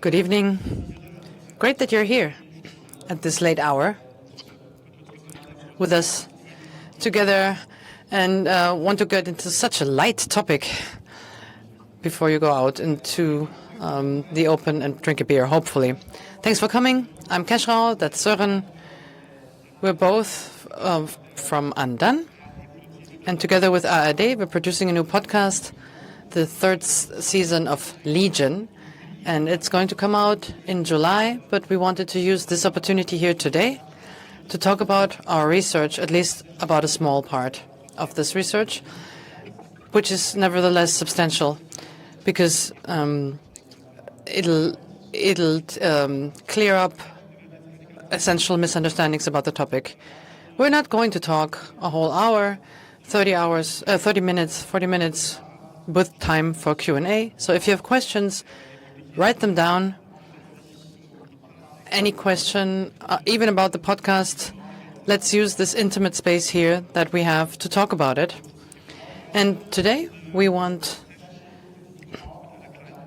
Good evening. Great that you're here at this late hour with us together and want to get into such a light topic before you go out into the open and drink a beer, hopefully. Thanks for coming. I'm Keschrau, that's Søren. We're both from Anden, and together with ARD, we're producing a new podcast, the third season of Legion, and it's going to come out in July, but we wanted to use this opportunity here today to talk about our research, at least about a small part of this research, which is nevertheless substantial, because it'll clear up essential misunderstandings about the topic. We're not going to talk a whole hour, 40 minutes with time for Q&A. So if you have questions, write them down. Any question, even about the podcast, let's use this intimate space here that we have to talk about it. And today we want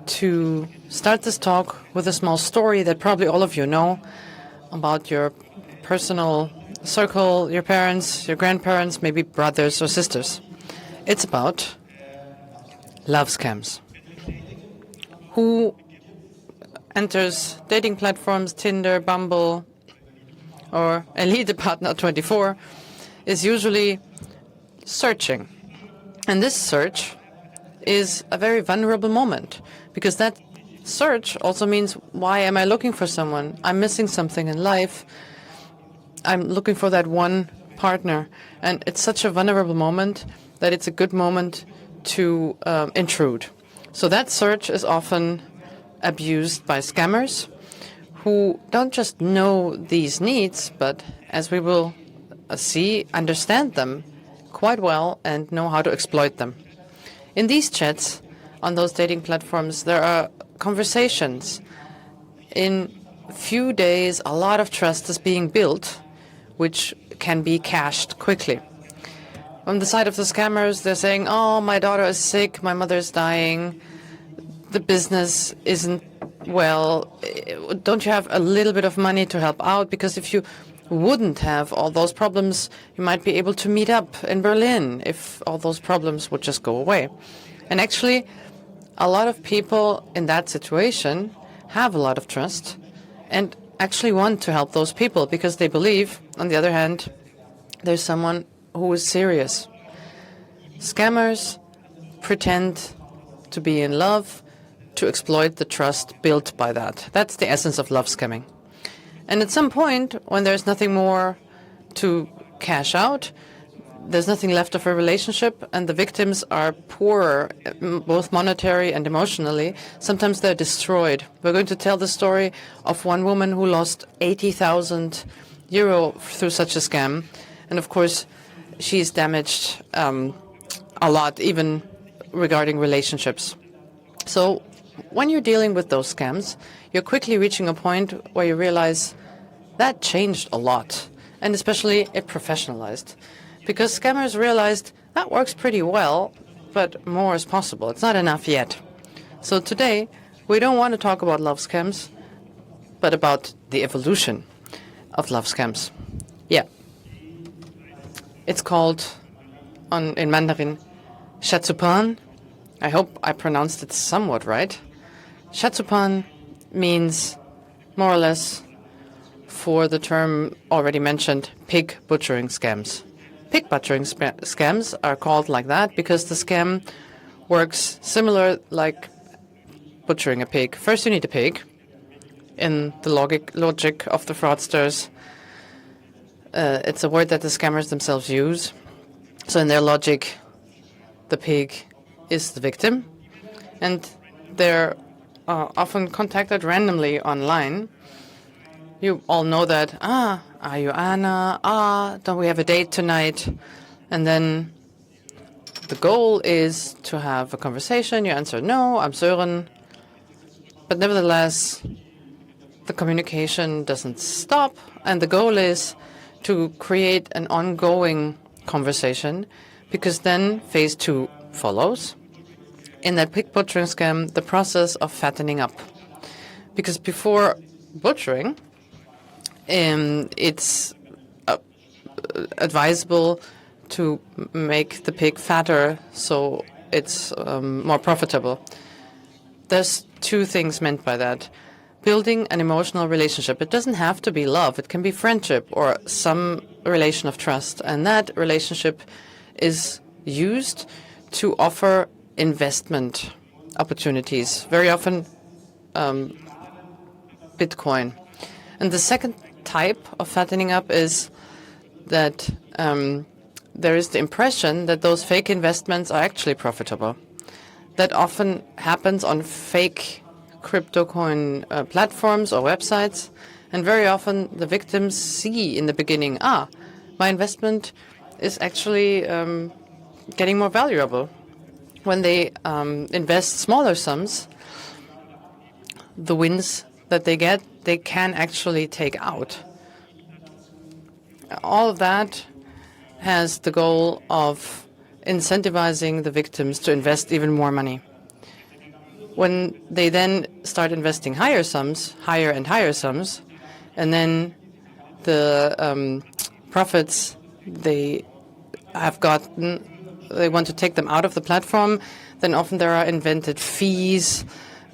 to start this talk with a small story that probably all of you know about your personal circle, your parents, your grandparents, maybe brothers or sisters. It's about love scams. Who enters dating platforms, Tinder, Bumble, or Elite Partner 24 is usually searching. And this search is a very vulnerable moment, because that search also means, why am I looking for someone? I'm missing something in life. I'm looking for that one partner. And it's such a vulnerable moment that it's a good moment to intrude. So that search is often abused by scammers who don't just know these needs, but as we will see, understand them quite well and know how to exploit them. In these chats on those dating platforms, there are conversations. In a few days, a lot of trust is being built, which can be cashed quickly. On the side of the scammers, they're saying, oh, my daughter is sick, my mother is dying, the business isn't well, don't you have a little bit of money to help out? Because if you wouldn't have all those problems, you might be able to meet up in Berlin if all those problems would just go away. And actually, a lot of people in that situation have a lot of trust and actually want to help those people because they believe, on the other hand, there's someone who is serious. Scammers pretend to be in love to exploit the trust built by that. That's the essence of love scamming. And at some point, when there's nothing more to cash out, there's nothing left of a relationship, and the victims are poorer, both monetary and emotionally. Sometimes they're destroyed. We're going to tell the story of one woman who lost 80,000 euro through such a scam. And of course, she's damaged a lot, even regarding relationships. So when you're dealing with those scams, you're quickly reaching a point where you realize that changed a lot, and especially it professionalized. Because scammers realized that works pretty well, but more is possible. It's not enough yet. So today, we don't want to talk about love scams, but about the evolution of love scams. Yeah. It's called, in Mandarin, Shatsupan. I hope I pronounced it somewhat right. Shatsupan means, more or less, for the term already mentioned, pig butchering scams. Pig butchering scams are called like that because the scam works similar like butchering a pig. First, you need a pig. In the logic of the fraudsters, it's a word that the scammers themselves use. So in their logic, the pig is the victim, and they're often contacted randomly online. You all know that, are you Anna? Don't we have a date tonight? And then the goal is to have a conversation. You answer, no, I'm Søren. But nevertheless, the communication doesn't stop, and the goal is to create an ongoing conversation, because then phase 2 follows. In that pig butchering scam, the process of fattening up. Because before butchering, it's advisable to make the pig fatter so it's more profitable. There's two things meant by that. Building an emotional relationship. It doesn't have to be love. It can be friendship or some relation of trust. And that relationship is used to offer investment opportunities, very often Bitcoin. And the second type of fattening up is that there is the impression that those fake investments are actually profitable. That often happens on fake crypto coin platforms or websites. And very often the victims see in the beginning, my investment is actually getting more valuable. When they invest smaller sums, the wins that they get, they can actually take out. All of that has the goal of incentivizing the victims to invest even more money. When they then start investing higher sums, higher and higher sums, and then the profits they have gotten, they want to take them out of the platform, then often there are invented fees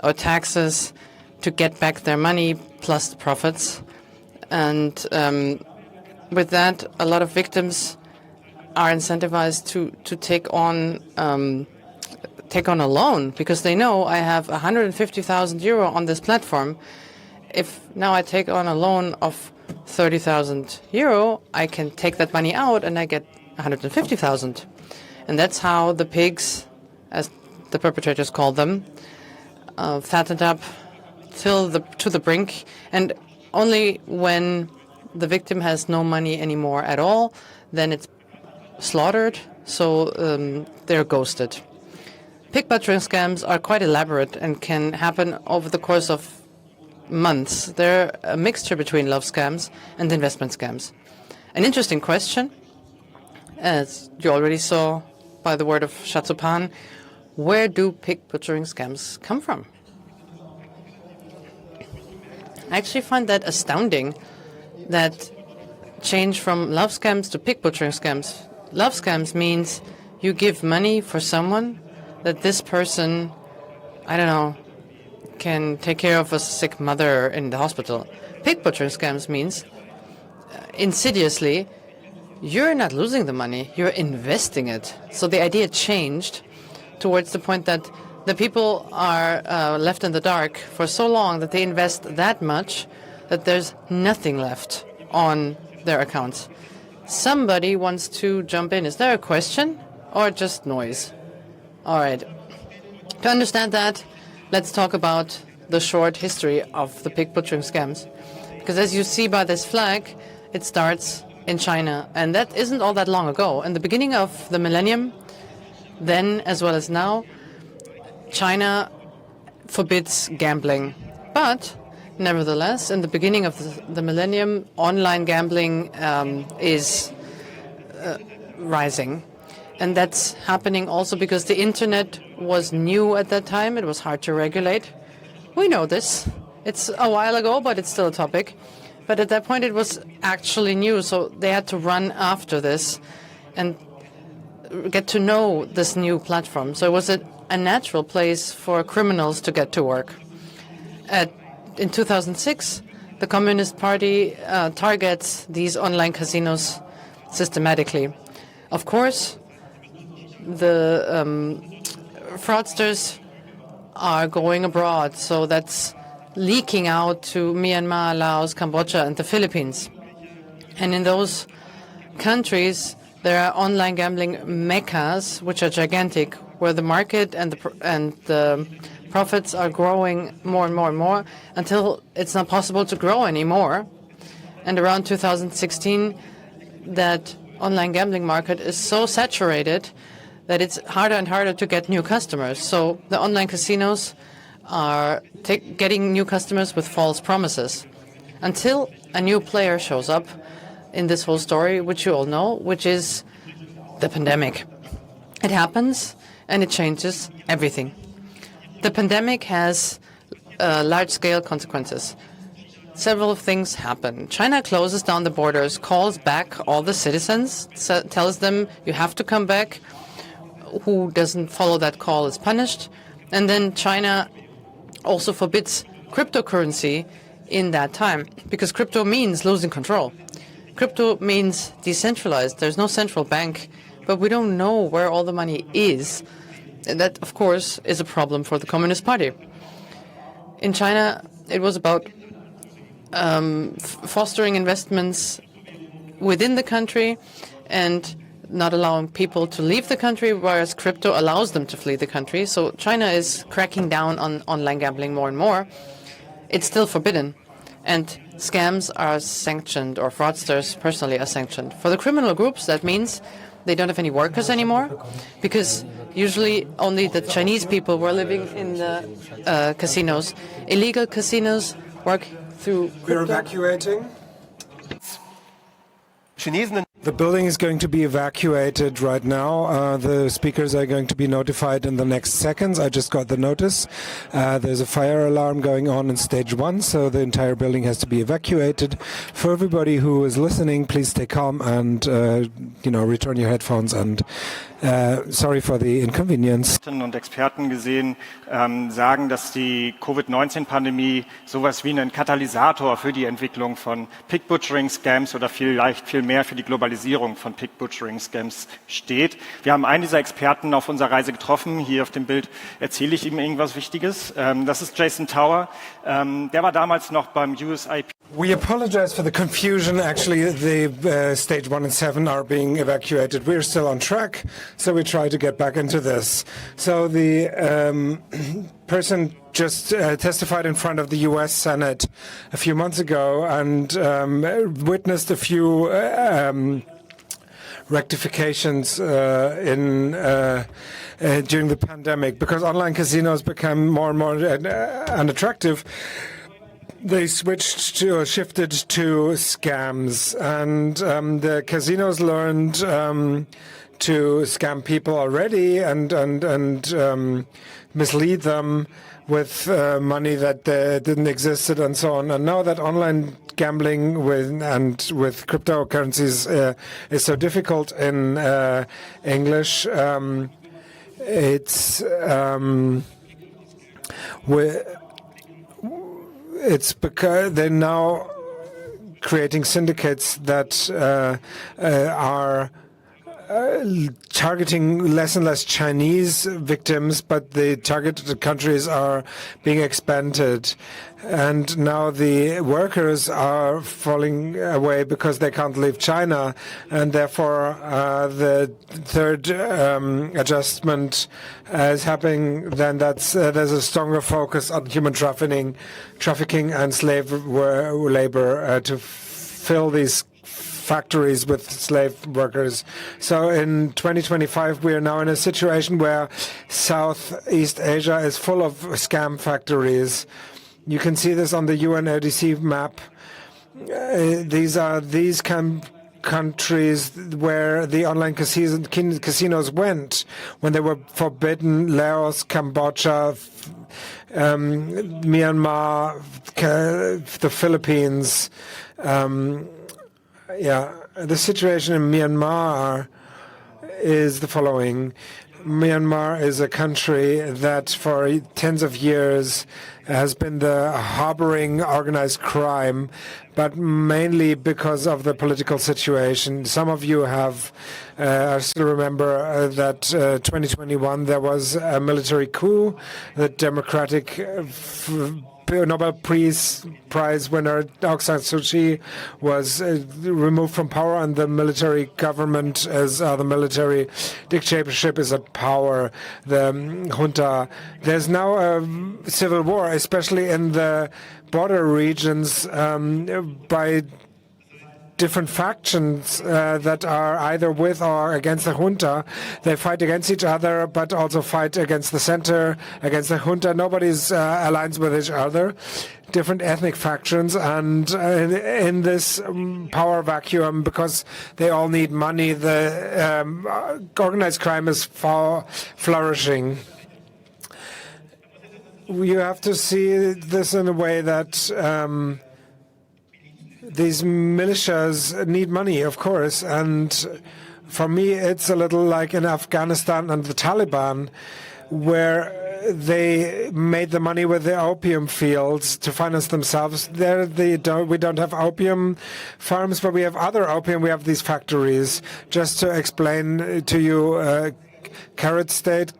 or taxes to get back their money plus the profits. And with that, a lot of victims are incentivized to take on a loan because they know I have 150,000 euro on this platform. If now I take on a loan of 30,000 euro, I can take that money out and I get 150,000. And that's how the pigs, as the perpetrators call them, fattened up to the brink. And only when the victim has no money anymore at all, then it's slaughtered, so they're ghosted. Pig butchering scams are quite elaborate and can happen over the course of months. They're a mixture between love scams and investment scams. An interesting question, as you already saw by the word of Shatupan, where do pig butchering scams come from? I actually find that astounding, that change from love scams to pig butchering scams. Love scams means you give money for someone that this person, I don't know, can take care of a sick mother in the hospital. Pig butchering scams means insidiously, you're not losing the money, you're investing it. So the idea changed towards the point that the people are left in the dark for so long that they invest that much that there's nothing left on their accounts. Somebody wants to jump in. Is there a question or just noise? All right. To understand that, let's talk about the short history of the pig butchering scams. Because as you see by this flag, it starts in China. And that isn't all that long ago. In the beginning of the millennium, then as well as now, China forbids gambling. But nevertheless, in the beginning of the millennium, online gambling is rising. And that's happening also because the internet was new at that time. It was hard to regulate. We know this. It's a while ago, but it's still a topic. But at that point, it was actually new, so they had to run after this and get to know this new platform. So it was a natural place for criminals to get to work. In 2006, the Communist Party targets these online casinos systematically. Of course, the fraudsters are going abroad, so that's leaking out to Myanmar, Laos, Cambodia, and the Philippines. And in those countries, there are online gambling meccas, which are gigantic, where the market and the profits are growing more and more and more until it's not possible to grow anymore. And around 2016, that online gambling market is so saturated that it's harder and harder to get new customers. So the online casinos are getting new customers with false promises until a new player shows up in this whole story, which you all know, which is the pandemic. It happens and it changes everything. The pandemic has large-scale consequences. Several things happen. China closes down the borders, calls back all the citizens, tells them you have to come back. Who doesn't follow that call is punished. And then China also forbids cryptocurrency in that time, because crypto means losing control. Crypto means decentralized. There's no central bank, but we don't know where all the money is. And that, of course, is a problem for the Communist Party. In China, it was about fostering investments within the country and not allowing people to leave the country, whereas crypto allows them to flee the country. So China is cracking down on online gambling more and more. It's still forbidden. And scams are sanctioned, or fraudsters personally are sanctioned. For the criminal groups, that means they don't have any workers anymore, because usually only the Chinese people were living in the casinos. Illegal casinos work through crypto. We're evacuating. The building is going to be evacuated right now. The speakers are going to be notified in the next seconds. I just got the notice. There's a fire alarm going on in stage 1, so the entire building has to be evacuated. For everybody who is listening, please stay calm and return your headphones. And sorry for the inconvenience. Und Experten gesehen sagen, dass die Covid-19-Pandemie sowas wie ein Katalysator für die Entwicklung von Pick-Butchering-Scams oder vielleicht viel mehr für die Globalisierung von Pick-Butchering-Scams steht. Wir haben einen dieser Experten auf unserer Reise getroffen. Hier auf dem Bild erzähle ich ihm irgendwas Wichtiges. Das ist Jason Tower. Der war damals noch beim USIP. We apologize for the confusion. Actually, the stage 1 and 7 are being evacuated. We're still on track, so we try to get back into this. So the person just testified in front of the U.S. Senate a few months ago and witnessed a few rectifications during the pandemic, because online casinos became more and more unattractive. They shifted to scams, and the casinos learned to scam people already and mislead them with money that didn't exist and so on. And now that online gambling with cryptocurrencies is so difficult in English, it's because they're now creating syndicates that are targeting less and less Chinese victims, but the targeted countries are being expanded. And now the workers are falling away because they can't leave China, and therefore the third adjustment is happening. Then there's a stronger focus on human trafficking and slave labor to fill these factories with slave workers. So in 2025, we are now in a situation where Southeast Asia is full of scam factories. You can see this on the UNODC map. These are countries where the online casinos went when they were forbidden: Laos, Cambodia, Myanmar, the Philippines. The situation in Myanmar is the following. Myanmar is a country that for tens of years has been the harboring organized crime, but mainly because of the political situation. Some of you have still remember that 2021 there was a military coup. The Democratic Nobel Prize winner Aung San Suu Kyi was removed from power, and the military government, the military dictatorship is at power, the junta. There's now a civil war, especially in the border regions, by different factions that are either with or against the junta. They fight against each other, but also fight against the center, against the junta. Nobody's aligns with each other. Different ethnic factions, and in this power vacuum, because they all need money, the organized crime is flourishing. you have to see this in a way that these militias need money, of course, and for me it's a little like in Afghanistan and the Taliban, where they made the money with the opium fields to finance themselves. There, we don't have opium farms, but we have other opium. We have these factories. Just to explain to you, carrot state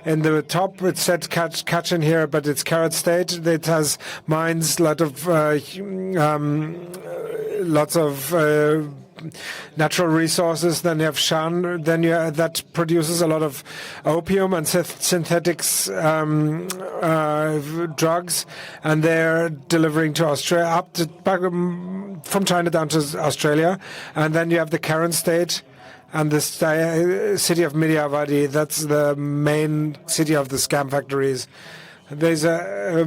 in the top. It said catch in here, but it's carrot state. It has mines, lots of natural resources. Then you have Shan. Then that produces a lot of opium and synthetics drugs, and they're delivering to Australia from China down to Australia. And then you have the Karen state. And the city of Midyawadi, that's the main city of the scam factories. There's the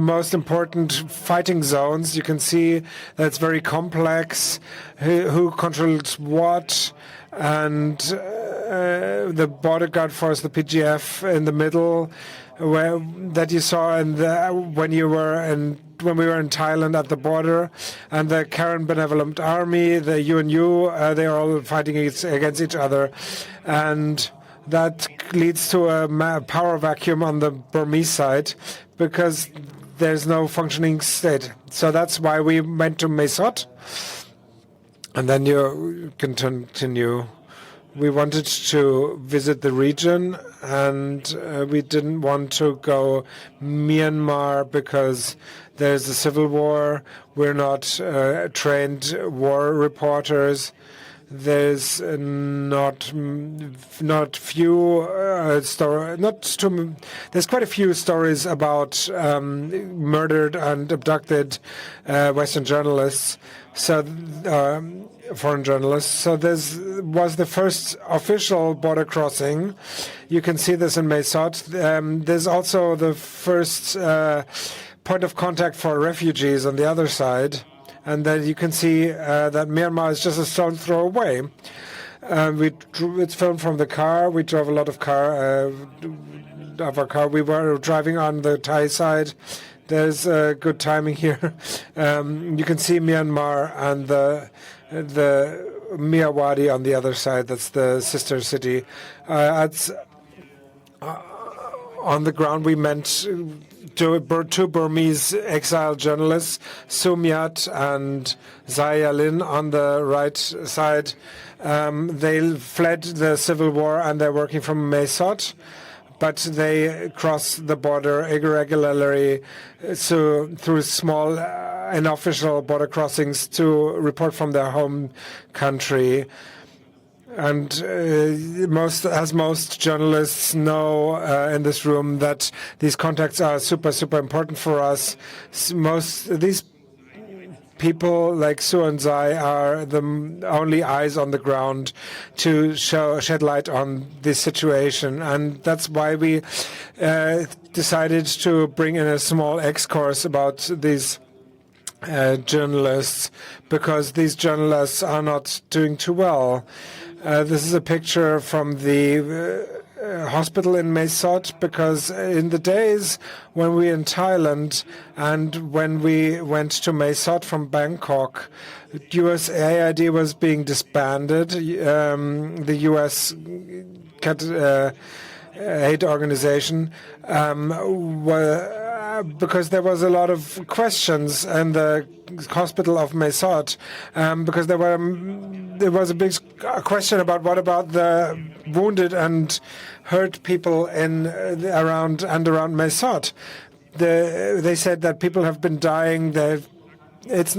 most important fighting zones. You can see that it's very complex, who controls what, and the border guard force, the PGF in the middle, that you saw when we were in Thailand at the border, and the Karen Benevolent Army, the UNU, they're all fighting against each other. And that leads to a power vacuum on the Burmese side because there's no functioning state. So that's why we went to Mesot. And then you can continue. We wanted to visit the region, and we didn't want to go Myanmar because there's a civil war. We're not trained war reporters. There's there's quite a few stories about murdered and abducted Western journalists. So foreign journalists. So this was the first official border crossing. You can see this in Mesot. There's also the first point of contact for refugees on the other side. And then you can see that Myanmar is just a stone throw away. It's filmed from the car. We drove a lot of our car. We were driving on the Thai side. There's good timing here. You can see Myanmar and the Myawaddy on the other side. That's the sister city. On the ground, we met two Burmese exiled journalists, Sumyat and Zayalin, on the right side. They fled the civil war and they're working from Mesot, but they cross the border irregularly through small unofficial border crossings to report from their home country. And as most journalists know in this room, that these contacts are super, super important for us. These people like Su and Zai are the only eyes on the ground to shed light on this situation. And that's why we decided to bring in a small X-course about these journalists, because these journalists are not doing too well. This is a picture from the hospital in Mesot, because in the days when we were in Thailand and when we went to Mesot from Bangkok, USAID was being disbanded. The U.S. aid organization, because there was a lot of questions in the hospital of Mesot, because there was a big question about what about the wounded and hurt people around Mesot. They said that people have been dying. But it's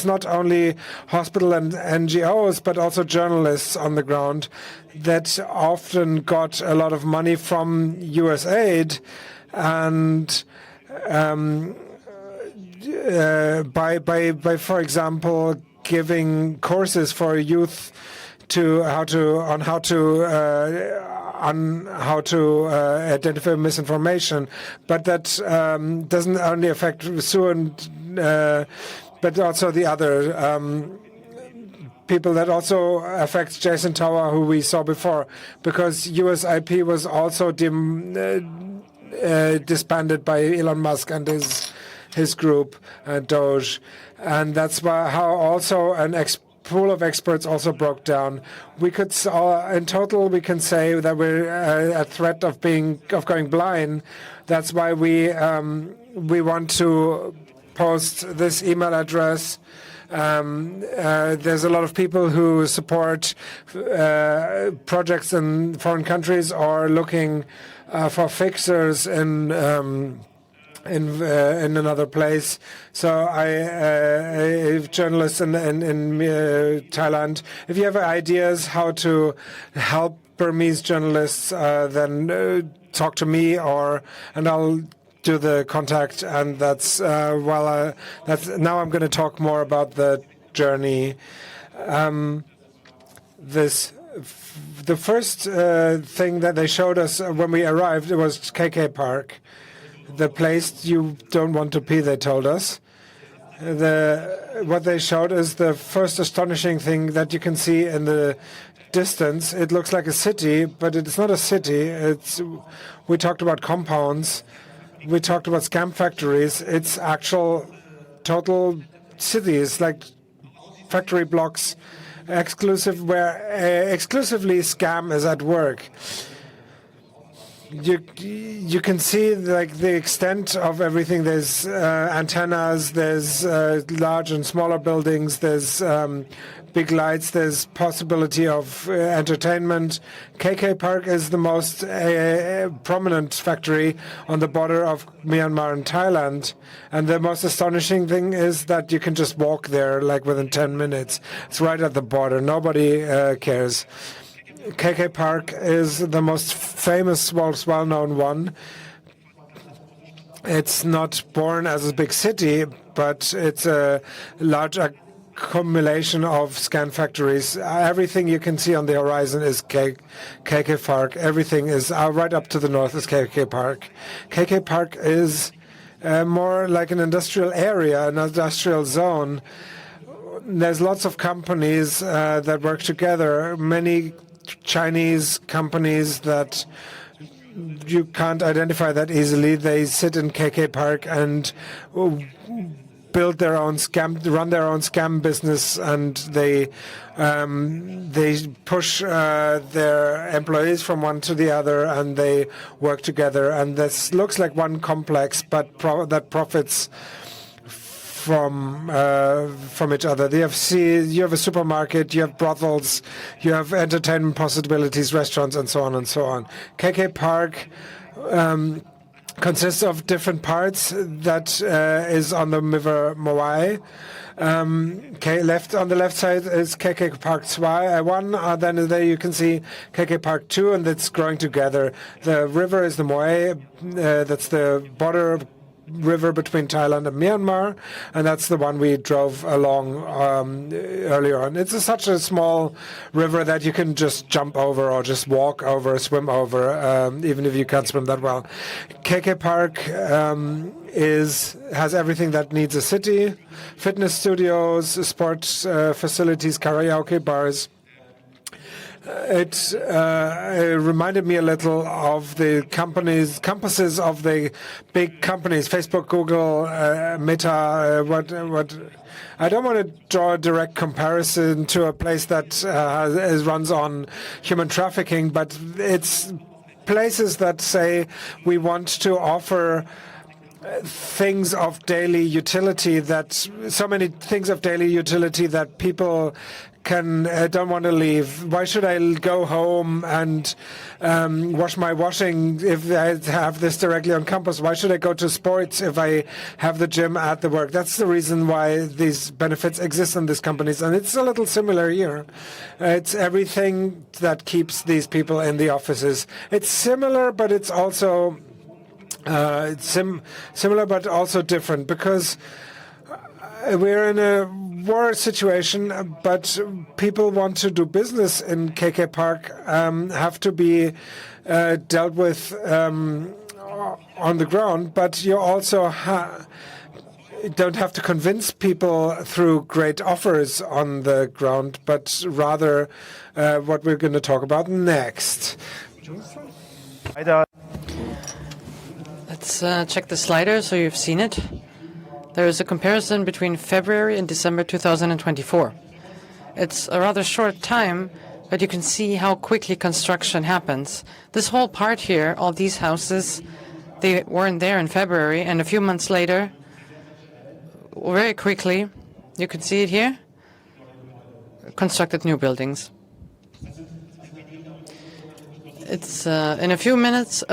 not only hospital and NGOs, but also journalists on the ground that often got a lot of money from USAID, and by for example giving courses for youth on how to identify misinformation. But that doesn't only affect Su but also the other people that also affects Jason Tower, who we saw before, because USIP was also disbanded by Elon Musk and his group, Doge. And that's how also pool of experts also broke down. We could, in total, we can say that we're at threat of going blind. That's why we want to post this email address. There's a lot of people who support projects in foreign countries or looking for fixers in another place. So journalists in Thailand, if you have ideas how to help Burmese journalists, then talk to me, and I'll do the contact. And that's now I'm going to talk more about the journey. The first thing that they showed us when we arrived, it was KK Park. The place you don't want to be, they told us. What they showed is the first astonishing thing that you can see in the distance. It looks like a city, but it's not a city. We talked about compounds. We talked about scam factories. It's actual total cities, like factory blocks, where exclusively scam is at work. You can see like the extent of everything. There's antennas, there's large and smaller buildings, there's big lights, there's possibility of entertainment. KK Park is the most prominent factory on the border of Myanmar and Thailand. And the most astonishing thing is that you can just walk there like within 10 minutes. It's right at the border. Nobody cares. KK Park is the most famous, well-known one. It's not born as a big city, but it's a large accumulation of scam factories. Everything you can see on the horizon is KK Park. Everything is right up to the north is KK Park. KK Park is more like an industrial area, an industrial zone. There's lots of companies that work together. Many Chinese companies that you can't identify that easily. They sit in KK Park and run their own scam business, and they push their employees from one to the other, and they work together. And this looks like one complex, but that profits from each other. You have a supermarket, you have brothels, you have entertainment possibilities, restaurants, and so on and so on. KK Park consists of different parts. That is on the river Moai. On the left side is KK Park 1. Then there you can see KK Park 2, and it's growing together. The river is the Moai. That's the border river between Thailand and Myanmar, and that's the one we drove along earlier on. It's such a small river that you can just jump over or just walk over, swim over, even if you can't swim that well. KK Park has everything that needs a city: fitness studios, sports facilities, karaoke bars. It reminded me a little of the campuses of the big companies, Facebook, Google, Meta. I don't want to draw a direct comparison to a place that runs on human trafficking, but it's places that say we want to offer things of daily utility, so many things of daily utility that people don't want to leave. Why should I go home and wash my washing if I have this directly on campus? Why should I go to sports if I have the gym at the work? That's the reason why these benefits exist in these companies, and it's a little similar here. It's everything that keeps these people in the offices. It's similar, but it's also similar, but also different, because we're in a war situation, but people want to do business in KK Park have to be dealt with on the ground. But you also don't have to convince people through great offers on the ground, but rather what we're going to talk about next. Let's check the slider so you've seen it. There is a comparison between February and December 2024. It's a rather short time, but you can see how quickly construction happens. This whole part here, all these houses, they weren't there in February, and a few months later, very quickly, you can see it here, constructed new buildings. It's in a few months,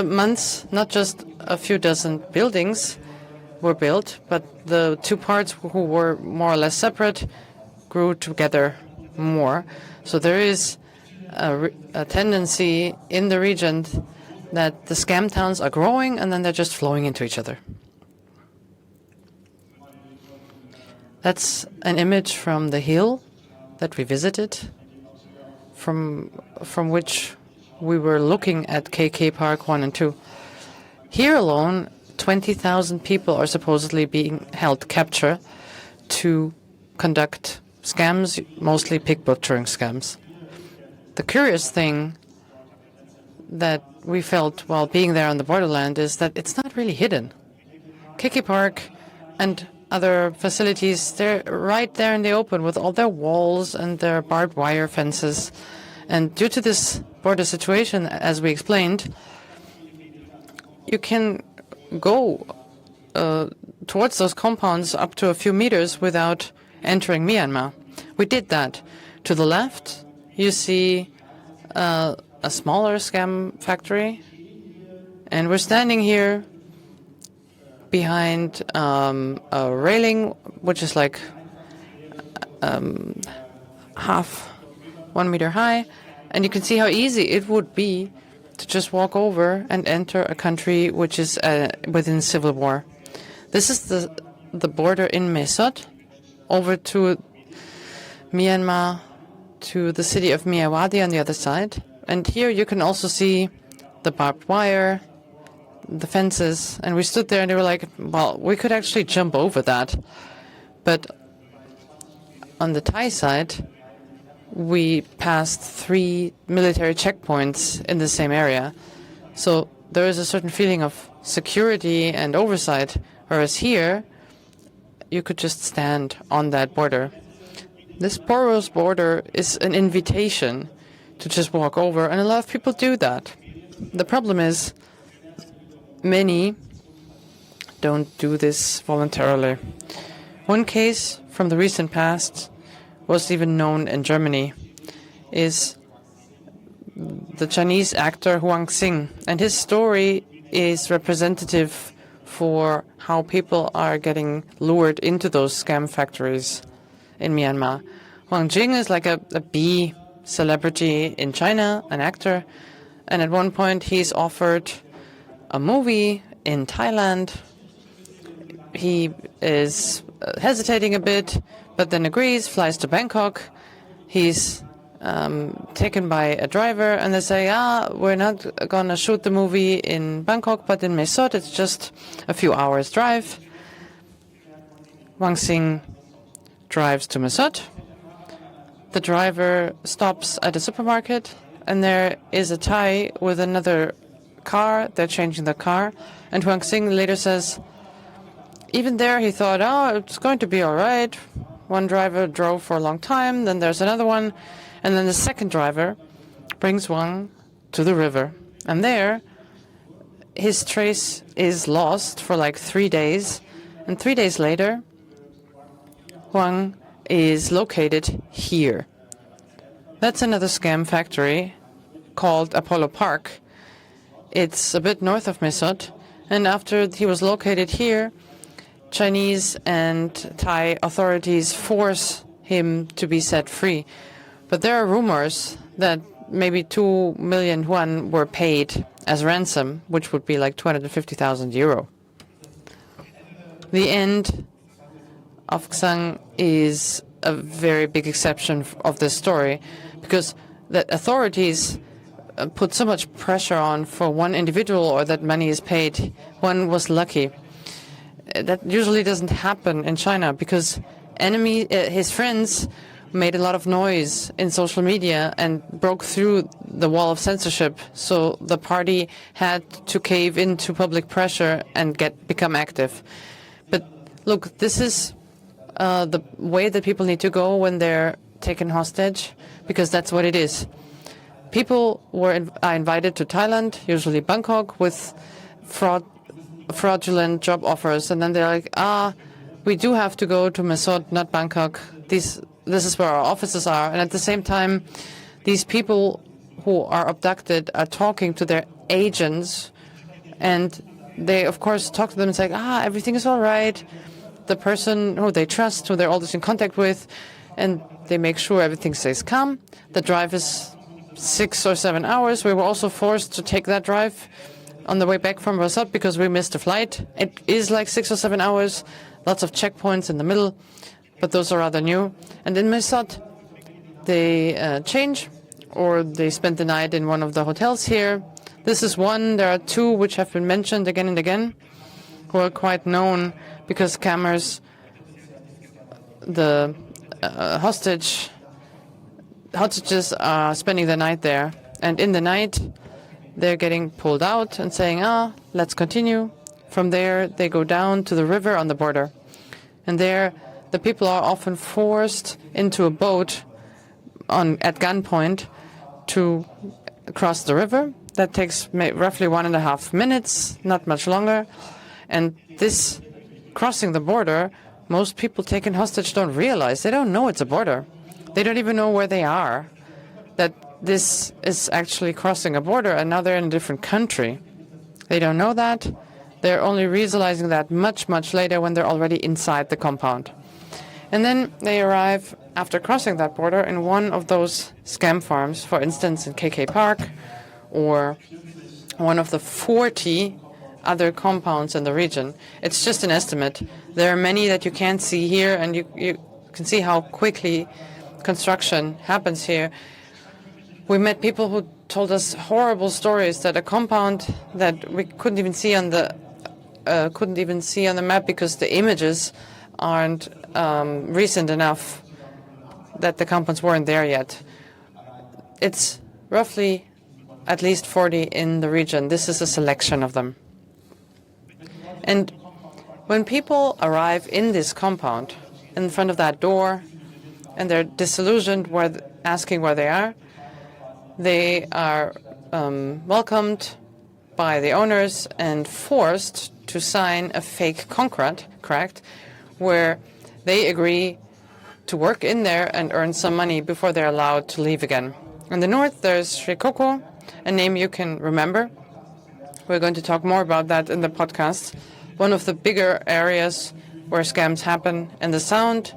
not just a few dozen buildings were built, but the two parts who were more or less separate grew together more. So there is a tendency in the region that the scam towns are growing and then they're just flowing into each other. That's an image from the hill that we visited, from which we were looking at KK Park 1 and 2. Here alone, 20,000 people are supposedly being held capture to conduct scams, mostly pig butchering scams. The curious thing that we felt while being there on the borderland is that it's not really hidden. KK Park and other facilities, they're right there in the open with all their walls and their barbed wire fences. And due to this border situation, as we explained, you can go towards those compounds up to a few meters without entering Myanmar. We did that. To the left, you see a smaller scam factory, and we're standing here behind a railing, which is like half 1 meter high, and you can see how easy it would be to just walk over and enter a country which is within civil war. This is the border in Mesot, over to Myanmar, to the city of Myawaddy on the other side. And here you can also see the barbed wire, the fences, and we stood there and they were like, well, we could actually jump over that. But on the Thai side, we passed 3 military checkpoints in the same area. So there is a certain feeling of security and oversight, whereas here, you could just stand on that border. This porous border is an invitation to just walk over, and a lot of people do that. The problem is, many don't do this voluntarily. One case from the recent past was even known in Germany, is the Chinese actor Huang Xing, and his story is representative for how people are getting lured into those scam factories in Myanmar. Huang Xing is like a B celebrity in China, an actor, and at one point he's offered a movie in Thailand. He is hesitating a bit, but then agrees, flies to Bangkok. He's taken by a driver, and they say, we're not going to shoot the movie in Bangkok, but in Mesot, it's just a few hours drive. Huang Xing drives to Mesot. The driver stops at a supermarket, and there is a Thai with another car. They're changing the car, and Huang Xing later says, even there he thought, it's going to be all right. One driver drove for a long time, then there's another one, and then the second driver brings Huang to the river. And there, his trace is lost for like 3 days, and 3 days later, Huang is located here. That's another scam factory called Apollo Park. It's a bit north of Mesot, and after he was located here, Chinese and Thai authorities force him to be set free. But there are rumors that maybe 2 million yuan were paid as ransom, which would be like 250,000 euro. The end of Xang is a very big exception of this story, because the authorities put so much pressure on for one individual or that money is paid. One was lucky. that usually doesn't happen in China because his friends made a lot of noise in social media and broke through the wall of censorship. So the party had to cave into public pressure and become active. But look, this is the way that people need to go when they're taken hostage, because that's what it is. People are invited to Thailand, usually Bangkok, with fraudulent job offers, and then they're like, we do have to go to Mesot, not Bangkok. This is where our offices are. And at the same time, these people who are abducted are talking to their agents, and they, of course, talk to them and say, everything is all right. The person who they trust, who they're always in contact with, and they make sure everything stays calm. The drive is 6 or 7 hours. We were also forced to take that drive on the way back from Rosat because we missed a flight. It is like 6 or 7 hours, lots of checkpoints in the middle, but those are rather new. And in Mesot, they change, or they spend the night in one of the hotels here. This is one. There are two which have been mentioned again and again, who are quite known because scammers, the hostages are spending the night there. And in the night, they're getting pulled out and saying, let's continue. From there, they go down to the river on the border. And there, the people are often forced into a boat at gunpoint to cross the river. That takes roughly 1.5 minutes, not much longer. And this crossing the border, most people taken hostage don't realize. They don't know it's a border. They don't even know where they are, that this is actually crossing a border, and now they're in a different country. They don't know that. They're only realizing that much, much later when they're already inside the compound. And then they arrive, after crossing that border, in one of those scam farms, for instance, in KK Park, or one of the 40 other compounds in the region. It's just an estimate. There are many that you can't see here, and you can see how quickly construction happens here. We met people who told us horrible stories that a compound that we couldn't even see on the map because the images aren't recent enough that the compounds weren't there yet. It's roughly at least 40 in the region. This is a selection of them. And when people arrive in this compound, in front of that door, and they're disillusioned, asking where they are welcomed by the owners and forced to sign a fake contract where they agree to work in there and earn some money before they're allowed to leave again. In the north, there's Shikoku, a name you can remember. We're going to talk more about that in the podcast. One of the bigger areas where scams happen. In the sound,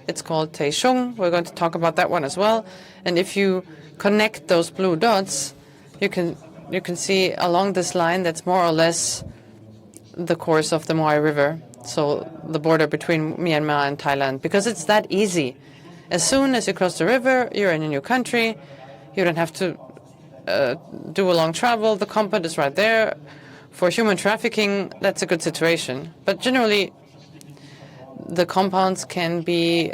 it's called Taichung. We're going to talk about that one as well. And if you connect those blue dots, you can see along this line that's more or less the course of the Moai River, so the border between Myanmar and Thailand, because it's that easy. As soon as you cross the river, you're in a new country. You don't have to do a long travel. The compound is right there. For human trafficking, that's a good situation. But generally, the compounds can be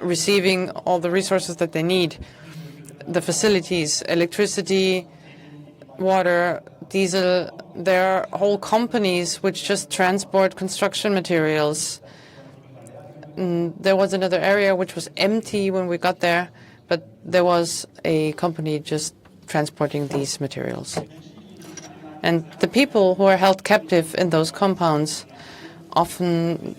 receiving all the resources that they need. The facilities, electricity, water, diesel, there are whole companies which just transport construction materials. There was another area which was empty when we got there, but there was a company just transporting these materials. And the people who are held captive in those compounds often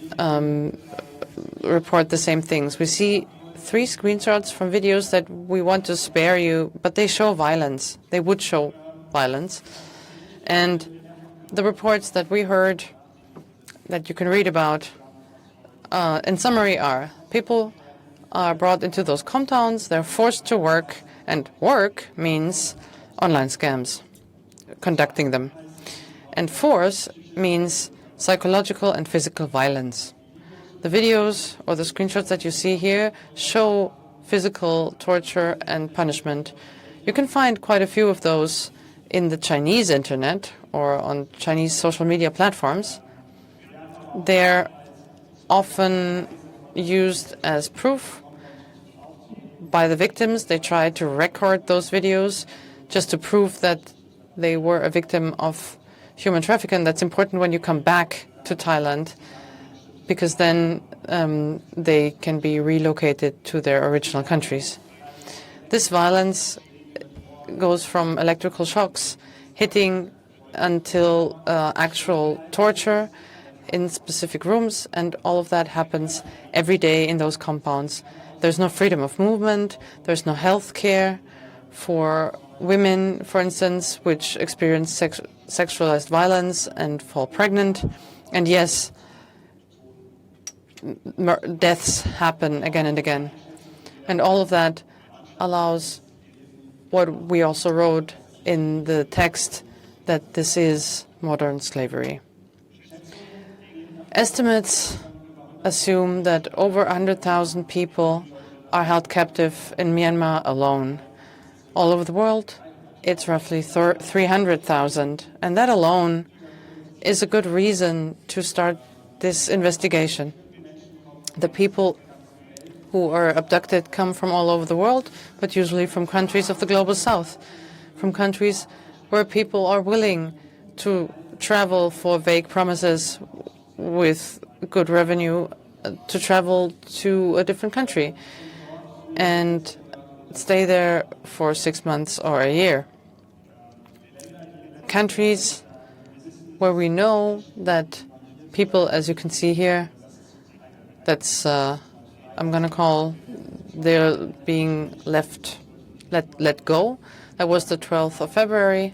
report the same things. We see 3 screenshots from videos that we want to spare you, but they show violence. They would show violence. And the reports that we heard that you can read about, in summary, are people are brought into those compounds, they're forced to work, and work means online scams, conducting them. And force means psychological and physical violence. The videos or the screenshots that you see here show physical torture and punishment. You can find quite a few of those in the Chinese internet or on Chinese social media platforms. They're often used as proof by the victims. They try to record those videos just to prove that they were a victim of human trafficking. That's important when you come back to Thailand, because then they can be relocated to their original countries. This violence goes from electrical shocks hitting until actual torture in specific rooms, and all of that happens every day in those compounds. There's no freedom of movement, there's no health care for women, for instance, which experience sexualized violence and fall pregnant. And yes, deaths happen again and again. And all of that allows what we also wrote in the text, that this is modern slavery. Estimates assume that over 100,000 people are held captive in Myanmar alone. All over the world, it's roughly 300,000, and that alone is a good reason to start this investigation. The people who are abducted come from all over the world, but usually from countries of the global south, from countries where people are willing to travel for vague promises with good revenue, to travel to a different country and stay there for 6 months or a year. Countries where we know that people, as you can see here, that's I'm going to call they're being let go. That was the 12th of February.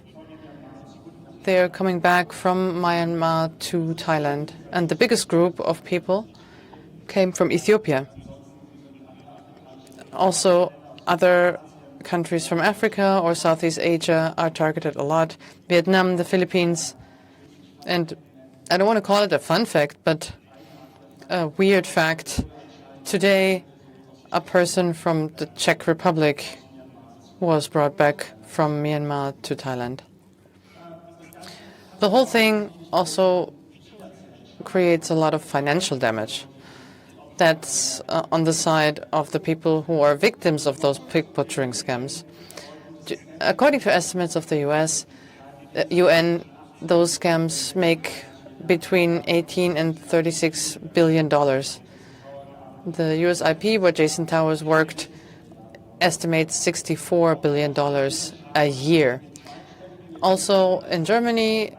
They're coming back from Myanmar to Thailand. And the biggest group of people came from Ethiopia. Also, other countries from Africa or Southeast Asia are targeted a lot. Vietnam, the Philippines. And I don't want to call it a fun fact, but a weird fact. Today, a person from the Czech Republic was brought back from Myanmar to Thailand. The whole thing also creates a lot of financial damage. That's on the side of the people who are victims of those pig butchering scams. According to estimates of the UN, those scams make between 18 and $36 billion. The USIP, where Jason Towers worked, estimates $64 billion a year. Also in Germany,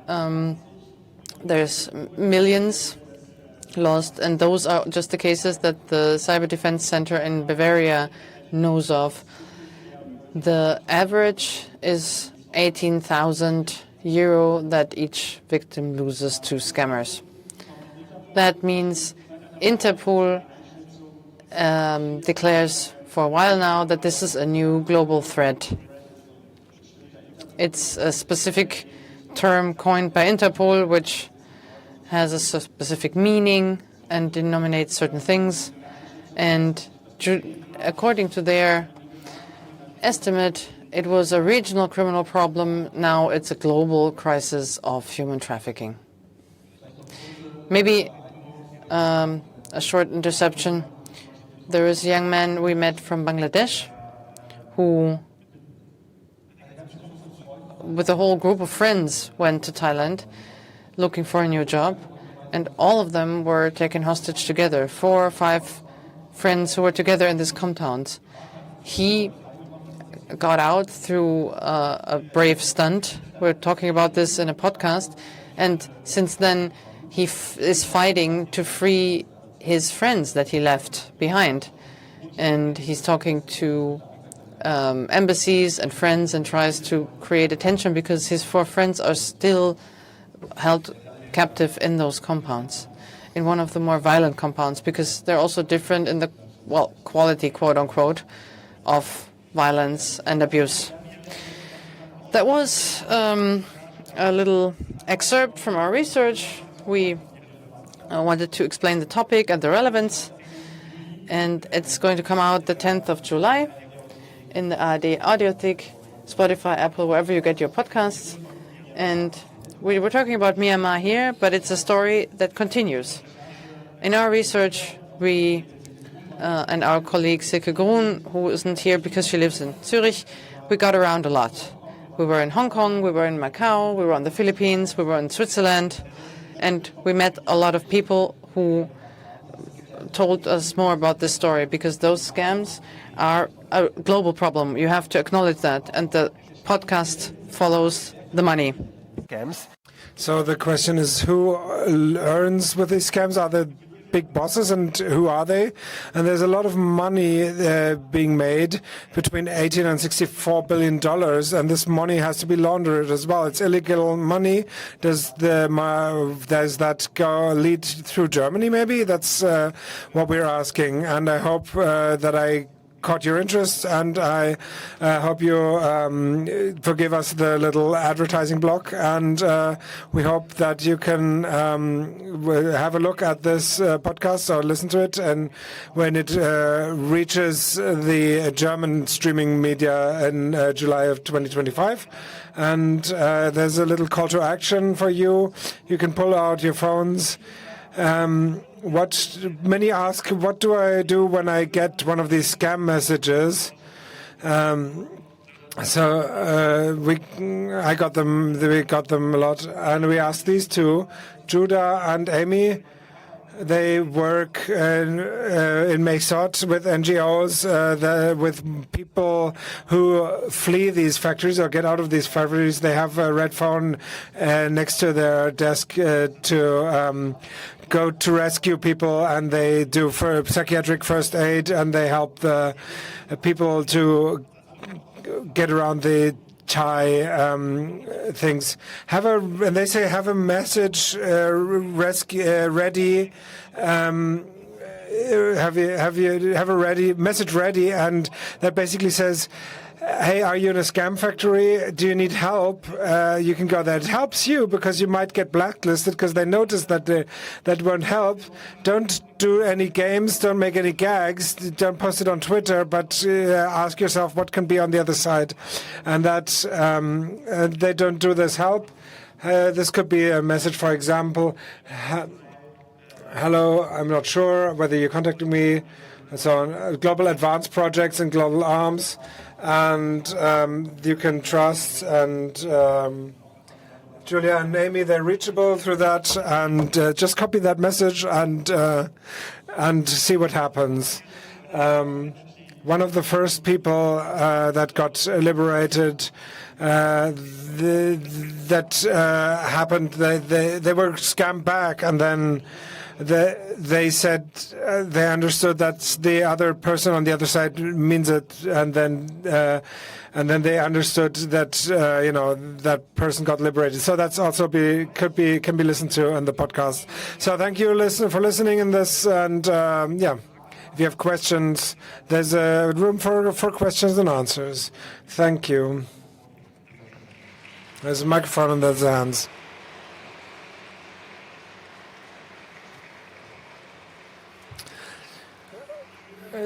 there's millions lost, and those are just the cases that the Cyber Defense Center in Bavaria knows of. The average is 18,000 euro that each victim loses to scammers. That means Interpol declares for a while now that this is a new global threat. It's a specific term coined by Interpol, which has a specific meaning and denominates certain things. And according to their estimate, it was a regional criminal problem. Now it's a global crisis of human trafficking. Maybe a short interception. There is a young man we met from Bangladesh who, with a whole group of friends, went to Thailand looking for a new job, and all of them were taken hostage together, 4 or 5 friends who were together in this compound. He got out through a brave stunt. We're talking about this in a podcast, and since then he is fighting to free his friends that he left behind, and he's talking to embassies and friends and tries to create attention because his 4 friends are still held captive in those compounds, in one of the more violent compounds, because they're also different in the quality, quote unquote, of violence and abuse. That was a little excerpt from our research. We wanted to explain the topic and the relevance, and it's going to come out the 10th of July in the ARD Audiothek, Spotify, Apple, wherever you get your podcasts. And We were talking about Myanmar here, but it's a story that continues. In our research, we and our colleague Silke Grun, who isn't here because she lives in Zurich, we got around a lot. We were in Hong Kong, we were in Macau, we were on the Philippines, we were in Switzerland, and we met a lot of people who told us more about this story, because those scams are a global problem. You have to acknowledge that, and the podcast follows the money. Scams. So the question is, who earns with these scams? Are the big bosses, and who are they? And there's a lot of money being made, between 18 and 64 billion dollars, and this money has to be laundered as well. It's illegal money. Does that lead through Germany? Maybe that's what we're asking, and I hope that I caught your interest, and I hope you forgive us the little advertising block, and we hope that you can have a look at this podcast or listen to it, and when it reaches the German streaming media in July of 2025. And there's a little call to action for you. You can pull out your phones. Many ask, what do I do when I get one of these scam messages? I got them. We got them a lot, and we asked these two, Judah and Amy. They work in Mesot with NGOs, with people who flee these factories or get out of these factories. They have a red phone next to their desk to go to rescue people, and they do for psychiatric first aid, and they help the people to get around the Thai things. And they say have a message ready. Have a message ready, and that basically says, hey, are you in a scam factory? Do you need help? You can go there. It helps you because you might get blacklisted because they notice that that won't help. Don't do any games. Don't make any gags. Don't post it on Twitter, but ask yourself what can be on the other side. And that they don't do this help. This could be a message, for example, hello, I'm not sure whether you contacted me, and so on. Global advanced projects and global arms. And you can trust, and Julia and Amy, they're reachable through that, and just copy that message and see what happens. One of the first people that got liberated, that happened, they were scammed back, and then they said they understood that the other person on the other side means it, and then they understood that that person got liberated. So that's also can be listened to in the podcast. So thank you, for listening in this, and if you have questions, there's a room for questions and answers. Thank you. There's a microphone and there's hands.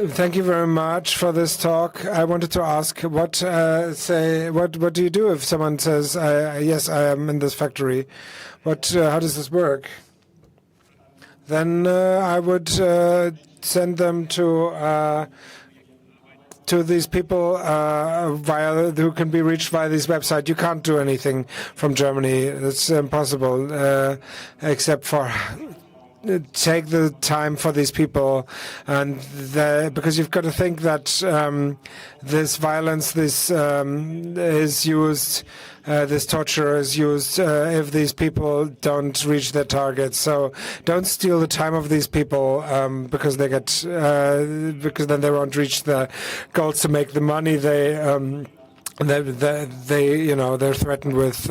Thank you very much for this talk. I wanted to ask, what do you do if someone says, yes, I am in this factory? How does this work? Then I would send them to these people who can be reached via this website. You can't do anything from Germany. It's impossible, except for take the time for these people, and because you've got to think that this violence, is used, this torture is used if these people don't reach their targets. So don't steal the time of these people because because then they won't reach the goals to make the money. They're threatened with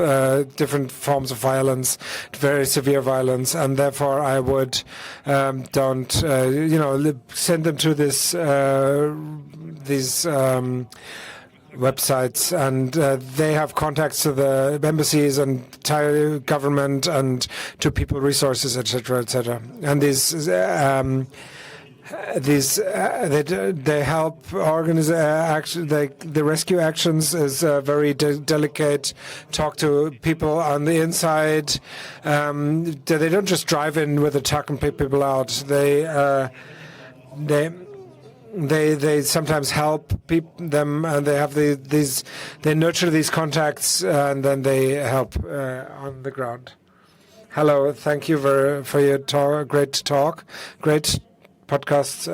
different forms of violence, very severe violence, and therefore I would don't send them to these websites, and they have contacts to the embassies and Thai government and to people resources, etc., etc. And these they help organize the rescue actions is very delicate. Talk to people on the inside. They don't just drive in with a truck and pick people out. They sometimes help them, and they have they nurture these contacts, and then they help on the ground. Hello, thank you for your talk. Great talk, great podcast.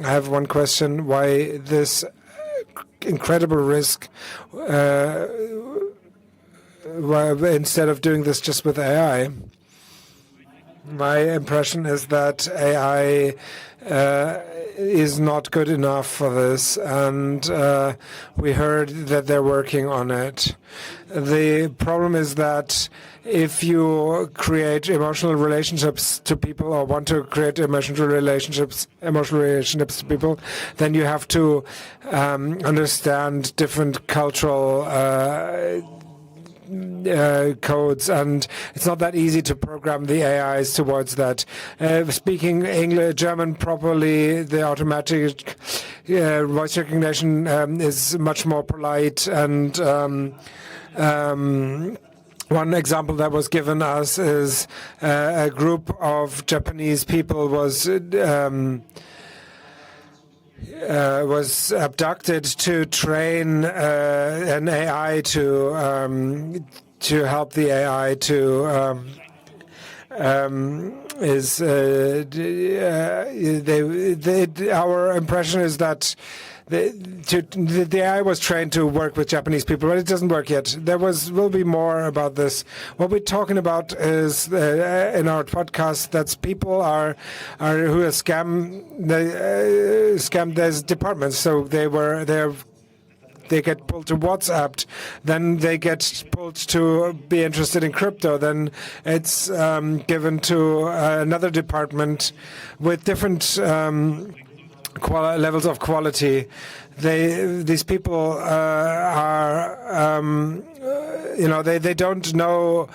I have one question: why this incredible risk? Why, instead of doing this just with AI? My impression is that AI is not good enough for this, and we heard that they're working on it. The problem is that if you create emotional relationships to people, or want to create emotional relationships to people, then you have to understand different cultural codes, and it's not that easy to program the AIs towards that. Speaking English, German properly, the automatic voice recognition is much more polite, and one example that was given us is a group of Japanese people was abducted to train an AI to help the AI to our impression is that the AI was trained to work with Japanese people, but it doesn't work yet. Will be more about this. What we're talking about is in our podcast that people who are scammed these departments. So they get pulled to WhatsApp, then they get pulled to be interested in crypto, then it's given to another department with different levels of quality. These people are, they don't know.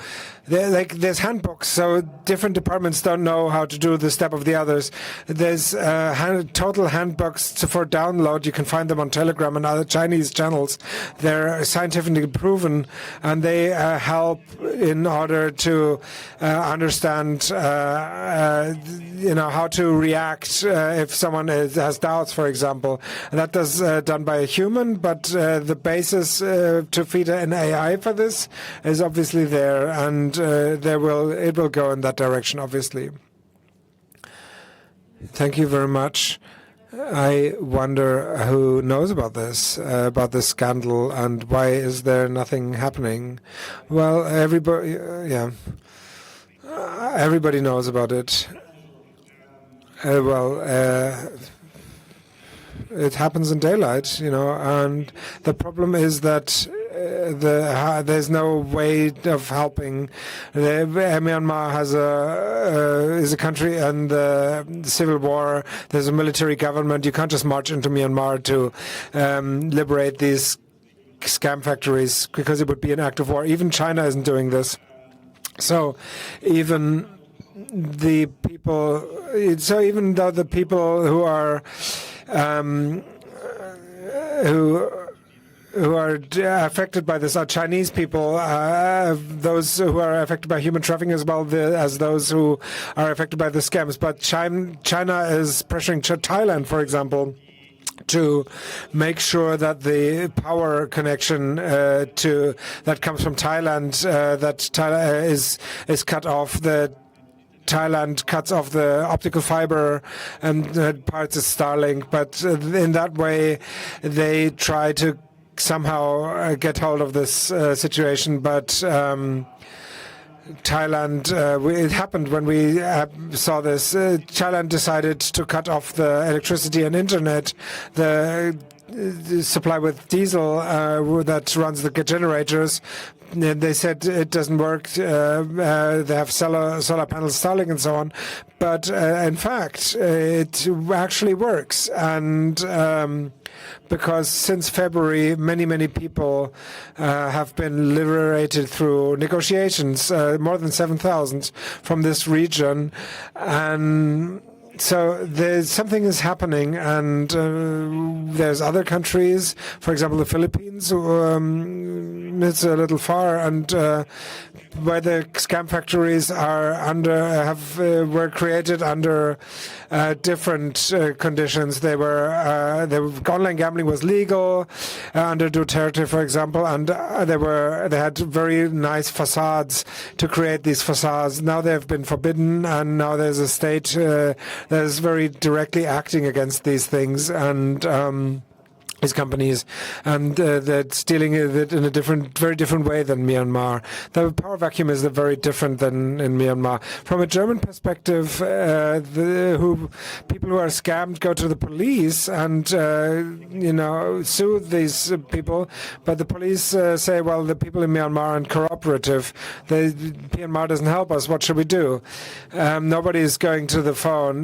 There's handbooks, so different departments don't know how to do the step of the others. There's total handbooks for download. You can find them on Telegram and other Chinese channels. They're scientifically proven, and they help in order to understand, how to react if someone has doubts, for example. And that is done by a human, but the basis to feed an AI for this is obviously there, and it will go in that direction, obviously. Thank you very much. I wonder who knows about this scandal, and why is there nothing happening? Well, everybody knows about it. It happens in daylight, and the problem is that there's no way of helping. Myanmar is a country and the civil war. There's a military government. You can't just march into Myanmar to liberate these scam factories, because it would be an act of war. Even China isn't doing this. So even though the people who are who are affected by this are Chinese people, those who are affected by human trafficking as well as those who are affected by the scams. But China is pressuring Thailand, for example, to make sure that the power connection that comes from Thailand is cut off. Thailand cuts off the optical fiber and parts of Starlink, but in that way they try to somehow get hold of this situation. But Thailand, it happened when we saw this. Thailand decided to cut off the electricity and internet, the supply with diesel that runs the generators. They said it doesn't work. They have solar panels, Starlink, and so on. But in fact, it actually works. And because since February, many people have been liberated through negotiations, more than 7,000 from this region. And So there's something is happening, and there's other countries, for example, the Philippines. It's a little far, and where the scam factories are were created under different conditions. Online gambling was legal under Duterte, for example, and they had very nice facades to create these facades. Now they've been forbidden, and now there's a state that is very directly acting against these things, and these companies, and that's dealing with it in a very different way than Myanmar. The power vacuum is very different than in Myanmar. From a German perspective, people who are scammed go to the police and sue these people, but the police say, well, the people in Myanmar aren't cooperative. Myanmar doesn't help us. What should we do? Nobody is going to the phone,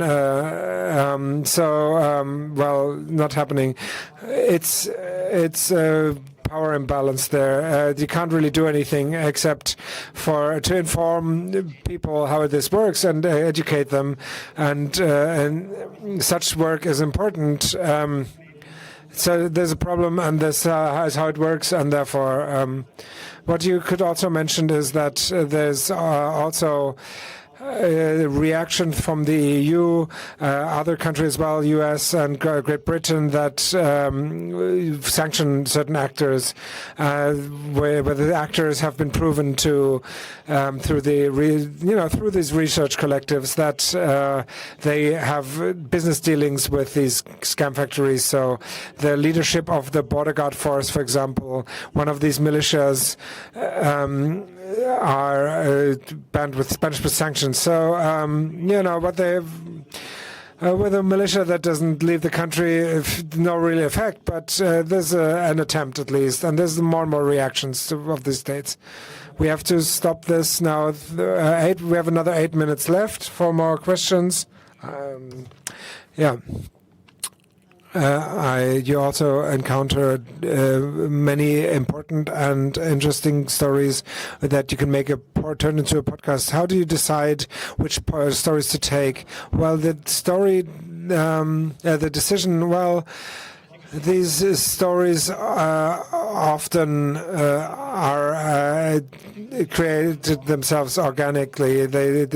well, not happening. It's a power imbalance there. You can't really do anything except to inform people how this works and educate them, and such work is important. So there's a problem, and this is how it works, and therefore, what you could also mention is that there's also reaction from the EU, other countries as well, US and Great Britain, that sanction certain actors, where the actors have been proven to, through these research collectives, that they have business dealings with these scam factories. So the leadership of the border guard force, for example, one of these militias, are banned with Spanish sanctions. So, but with a militia that doesn't leave the country, no really effect, but there's an attempt at least, and there's more and more reactions of the states. We have to stop this now. We have another 8 minutes left for more questions. You also encountered many important and interesting stories that you can turn into a podcast. How do you decide which stories to take? Well, the decision, well, these stories often are created themselves organically. They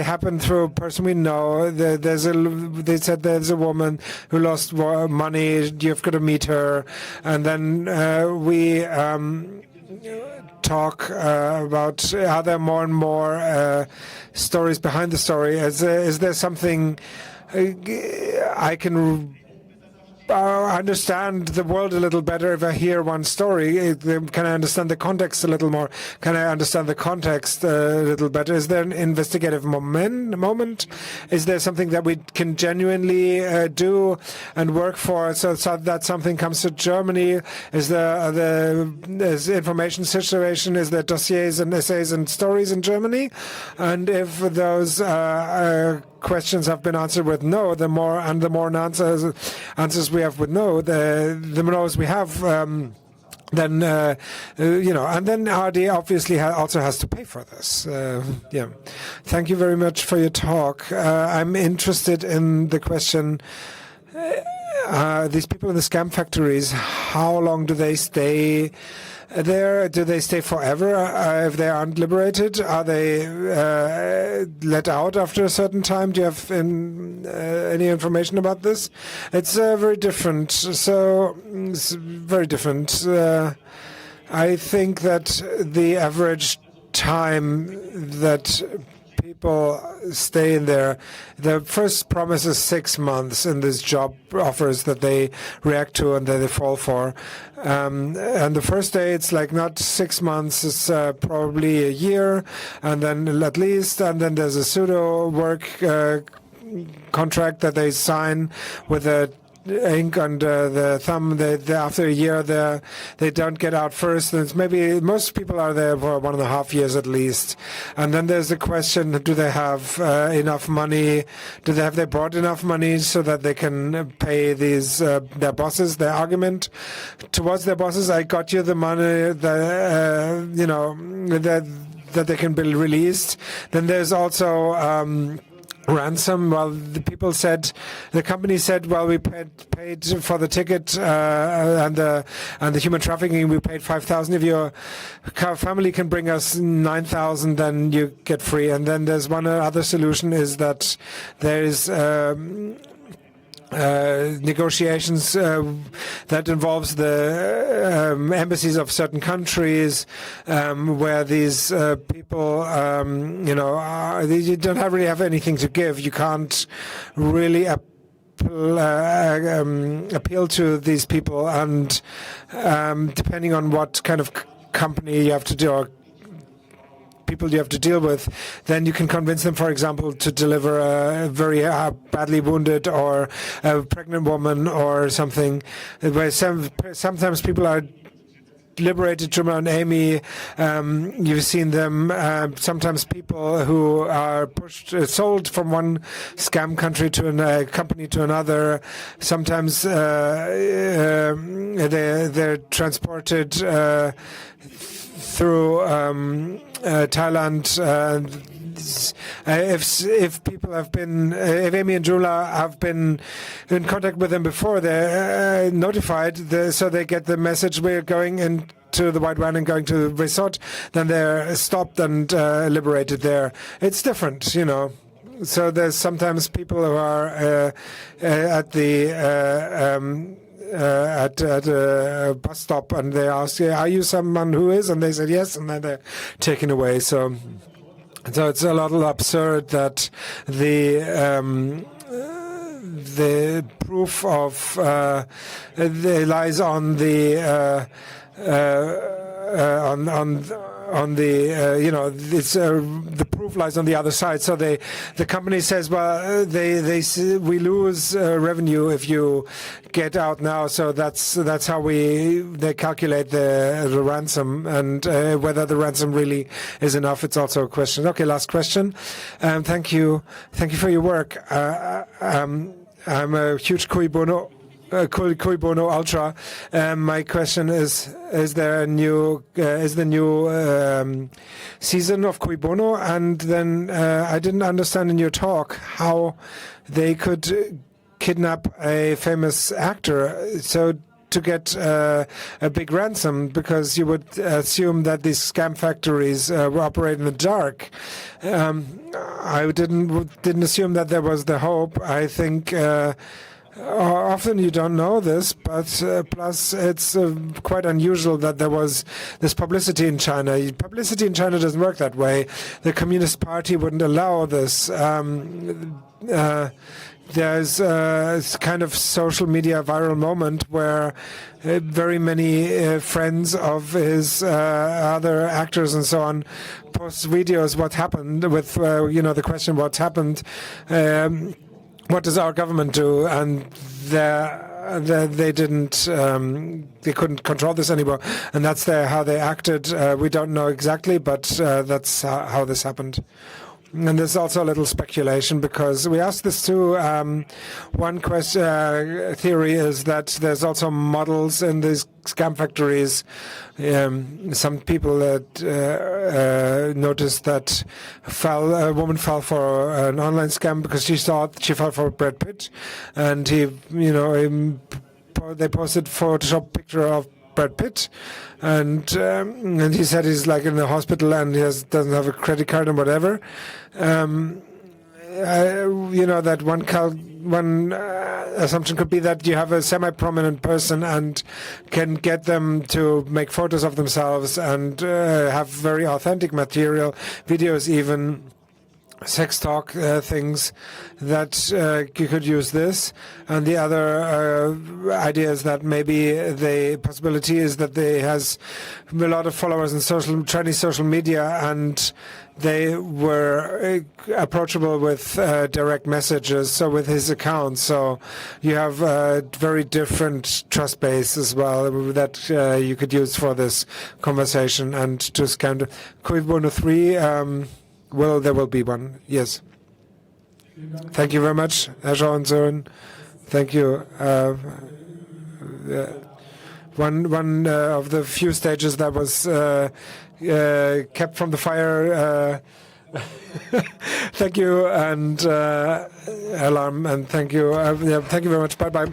happen through a person we know. They said there's a woman who lost money. You've got to meet her, and then we talk about are there more and more stories behind the story. Is there something I can understand the world a little better if I hear one story? Can I understand the context a little more? Can I understand the context a little better? Is there an investigative moment? Is there something that we can genuinely do and work for so that something comes to Germany? Is there is information situation? Is there dossiers and essays and stories in Germany? And if those questions have been answered with no, the more answers we have with no, the no's we have, then and then RD obviously also has to pay for this. Thank you very much for your talk. I'm interested in the question. These people in the scam factories, how long do they stay there? Do they stay forever if they aren't liberated? Are they let out after a certain time? Do you have any information about this? It's very different. So it's very different. I think that the average time that people stay in there, the first promise is 6 months in these job offers that they react to and that they fall for. And the first day it's like not 6 months, it's probably a year, and then at least, and then there's a pseudo work contract that they sign with a ink under the thumb. After a year, they don't get out first. And it's maybe most people are there for 1.5 years at least. And then there's the question: do they have enough money? Have they brought enough money so that they can pay these their bosses? Their argument towards their bosses: I got you the money. that they can be released. Then there's also ransom. Well, the company said, well, we paid for the ticket and the human trafficking. We paid 5,000. If your family can bring us 9,000, then you get free. And then there's one other solution is that there is negotiations that involves the embassies of certain countries where these people, you don't really have anything to give. You can't really appeal to these people, and depending on what kind of company you have to do or people you have to deal with, then you can convince them, for example, to deliver a very badly wounded or a pregnant woman or something. Where sometimes people are liberated, Juma and Amy. You've seen them. Sometimes people who are sold from one scam country to a company to another. Sometimes they're transported through Thailand. If people have been, if Amy and Jula have been in contact with them before, they're notified, so they get the message, we're going into the White Van and going to the resort, then they're stopped and liberated there. It's different, So there's sometimes people who are at a bus stop, and they ask, are you someone who is? And they said yes, and then they're taken away. So it's a little absurd that the proof of lies on the the proof lies on the other side. So the company says, well, we lose revenue if you get out now. So that's how they calculate the ransom, and whether the ransom really is enough. It's also a question. Okay, last question. Thank you for your work. I'm a huge Cui Bono ultra. My question is there is the new season of Cui Bono? And then I didn't understand in your talk how they could kidnap a famous actor so to get a big ransom, because you would assume that these scam factories operate in the dark. I didn't assume that there was the hope. I think often you don't know this, but plus it's quite unusual that there was this publicity in China. Publicity in China doesn't work that way. The Communist Party wouldn't allow this. There's a kind of social media viral moment where very many friends of his other actors and so on post videos what happened with, the question what happened. What does our government do? And they couldn't control this anymore, and that's how they acted. We don't know exactly, but that's how this happened. And there's also a little speculation, because we asked this too. One theory is that there's also models in these scam factories. Some people that noticed that a woman fell for an online scam because she thought she fell for Brad Pitt, and they posted Photoshop picture of Brad Pitt, and he said he's like in the hospital and he doesn't have a credit card and whatever. That one assumption could be that you have a semi-prominent person and can get them to make photos of themselves and have very authentic material, videos even, sex talk things that you could use this. And the other idea is that maybe the possibility is that they has a lot of followers in Chinese social media, and they were approachable with direct messages, so with his account. So you have a very different trust base as well that you could use for this conversation and to scam. Cui Bono 3, well, there will be one, yes. Thank you very much, Herr Schauensohn. Thank you. one of the few stages that was kept from the fire. Thank you, and alarm, and thank you. Thank you very much. Bye bye.